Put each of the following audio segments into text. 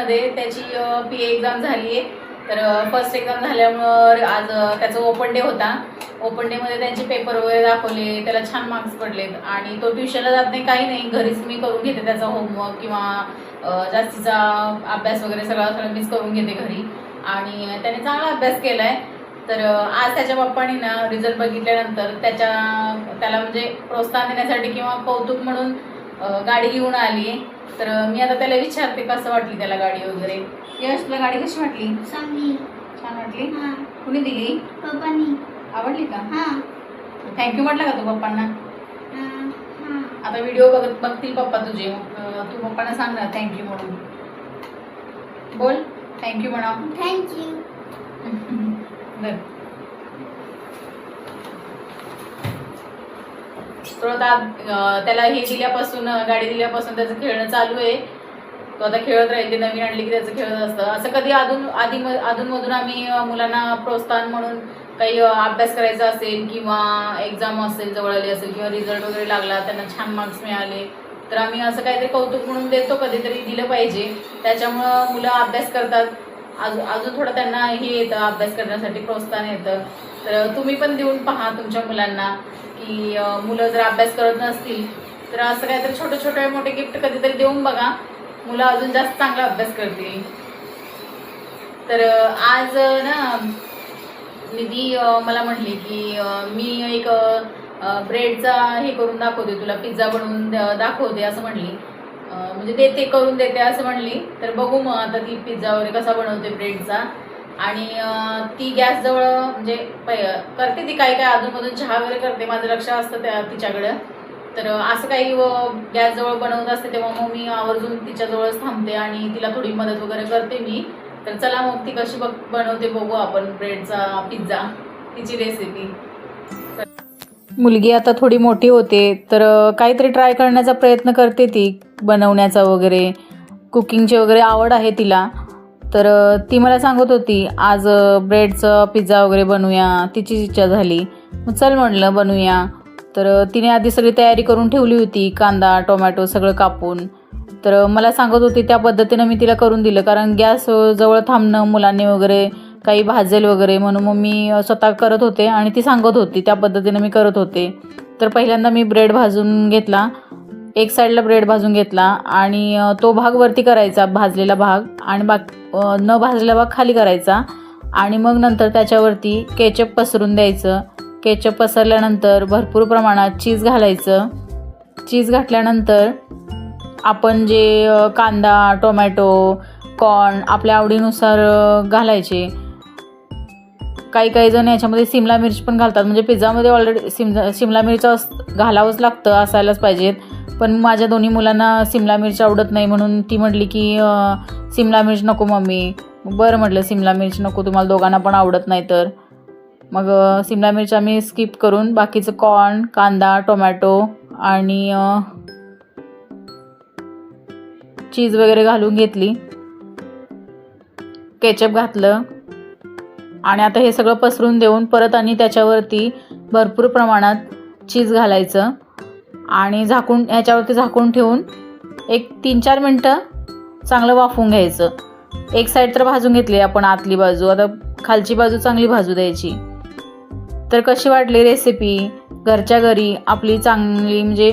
स्कूलमध्ये त्याची PA exam झाली आहे. तर फर्स्ट एक्झाम झाल्यामुळं आज त्याचा ओपन डे होता. ओपन डेमध्ये त्यांचे पेपर वगैरे दाखवले, त्याला छान मार्क्स पडलेत आणि तो ट्युशनला जात नाही, काही नाही, घरीच मी करून घेते त्याचा होमवर्क किंवा जास्तीचा अभ्यास वगैरे सगळं मीच करून घेते घरी आणि त्याने चांगला अभ्यास केला आहे. तर आज त्याच्या पप्पांनी ना रिझल्ट बघितल्यानंतर त्याला म्हणजे प्रोत्साहन देण्यासाठी किंवा कौतुक म्हणून गाडी घेऊन आली. तर मी आता त्याला विचारते कसं वाटली त्याला गाडी वगैरे. यश, तुला गाडी कशी वाटली? चांगली. छान वाटली. कुणी दिली? पप्पांनी. आवडली का? हां. थँक्यू म्हटलं का तू पप्पांना? हां. आता व्हिडिओ बघतील पप्पा तुझे, तू पप्पांना सांग ना थँक्यू म्हणून. बोल थँक्यू म्हणा. थँक्यू. बर. तो आता त्याला हे दिल्यापासून, गाडी दिल्यापासून त्याचं खेळणं चालू आहे. तो आता खेळत राहील. ते नवीन आणली की त्याचं खेळत असतं. असं कधी अधूनमधून आम्ही मुलांना प्रोत्साहन म्हणून काही अभ्यास करायचा असेल किंवा एक्झाम असेल जवळ आली असेल किंवा रिझल्ट वगैरे लागला, त्यांना छान मार्क्स मिळाले, तर आम्ही असं काहीतरी कौतुक म्हणून देतो, कधीतरी दिलं पाहिजे. त्याच्यामुळं मुलं अभ्यास करतात. अजून थोडं त्यांना हे येतं, अभ्यास करण्यासाठी प्रोत्साहन येतं. तर तुम्ही पण देऊन पहा तुमच्या मुलांना की मुलं जर अभ्यास करत नसतील तर असं काहीतरी छोटे छोटे मोठे गिफ्ट कधीतरी देऊन बघा, मुलं अजून जास्त चांगला अभ्यास करतील. तर आज ना निधी मला म्हटली की मी एक ब्रेडचा हे करून दाखवते तुला, पिझ्झा बनवून दाखवते असं म्हणली, म्हणजे करून देते असं म्हणली. तर बघू मग आता ती पिझ्झा वगैरे कसा बनवते ब्रेडचा. आणि ती गॅसजवळ म्हणजे करते ती काय अधूनमधून चहा वगैरे करते, माझं लक्ष असतं तिच्याकडं. तर असं काही गॅसजवळ बनवत असते तेव्हा मग मी आवर्जून तिच्याजवळच थांबते आणि तिला थोडी मदत वगैरे करते मी. तर चला मग ती कशी बनवते बघू आपण ब्रेडचा पिझ्झा, तिची रेसिपी. मुलगी आता थोडी मोठी होते तर काहीतरी ट्राय करण्याचा प्रयत्न करते ती, बनवण्याचा वगैरे, कुकिंगची वगैरे आवड आहे तिला. तर ती मला सांगत होती आज ब्रेडचं पिझ्झा वगैरे बनवूया, तिची इच्छा झाली. मग चल म्हटलं बनवूया. तर तिने आधी सगळी तयारी करून ठेवली होती, कांदा टोमॅटो सगळं कापून. तर मला सांगत होती त्या पद्धतीनं मी तिला करून दिलं, कारण गॅस जवळ थांबणं मुलांनी वगैरे काही भाजेल वगैरे म्हणून मग मी स्वतः करत होते आणि ती सांगत होती त्या पद्धतीनं मी करत होते. तर पहिल्यांदा मी ब्रेड भाजून घेतला, एक साईडला ब्रेड भाजून घेतला आणि तो भाग वरती करायचा, भाजलेला भाग, आणि न भाजलेला भाग खाली करायचा. आणि मग नंतर त्याच्यावरती केचप पसरून द्यायचं. केचप पसरल्यानंतर भरपूर प्रमाणात चीज घालायचं. चीज घातल्यानंतर आपण जे कांदा टोमॅटो कॉर्न आपल्या आवडीनुसार घालायचे. काही जण याच्यामध्ये सिमला मिर्च पण घालतात, म्हणजे पिझ्झामध्ये ऑलरेडी सिमला मिरच घालावंच लागतं, असायलाच पाहिजेत. पण माझ्या दोन्ही मुलांना सिमला मिर्च आवडत नाही म्हणून ती म्हटली की सिमला मिर्च नको मम्मी. बरं म्हटलं सिमला मिर्च नको, तुम्हाला दोघांना पण आवडत नाही तर. मग सिमला मिर्च आम्ही स्किप करून बाकीचं कॉर्न कांदा टोमॅटो आणि चीज वगैरे घालून घेतली, केचप घातलं आणि आता हे सगळं पसरून देऊन परत आणि त्याच्यावरती भरपूर प्रमाणात चीज घालायचं आणि ह्याच्यावरती झाकून ठेवून एक 3-4 मिनटं चांगलं वाफवून घ्यायचं. एक साईड तर भाजून घेतली आपण, आतली बाजू, आता खालची बाजू चांगली भाजू द्यायची. तर कशी वाटली रेसिपी? घरच्या घरी आपली चांगली, म्हणजे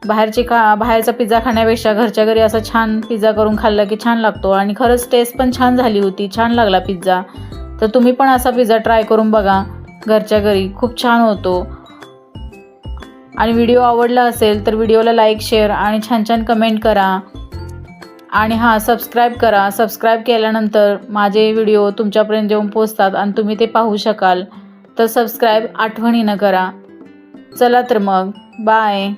बाहेरचा पिझ्झा खाण्यापेक्षा घरच्या घरी असं छान पिझ्झा करून खाल्ला की छान लागतो आणि खरंच टेस्ट पण छान झाली होती, छान लागला पिझ्झा. तर तुम्ही पण असा पिझ्झा ट्राय करून बघा घरच्या घरी, खूप छान होतो. आणि व्हिडिओ आवडला असेल तर व्हिडिओला लाईक शेअर आणि छान कमेंट करा. आणि सबस्क्राईब करा. सबस्क्राईब केल्यानंतर माझे व्हिडिओ तुमच्यापर्यंत येऊन पोचतात आणि तुम्ही ते पाहू शकाल. तर सबस्क्राईब आठवणीनं करा. चला तर मग बाय.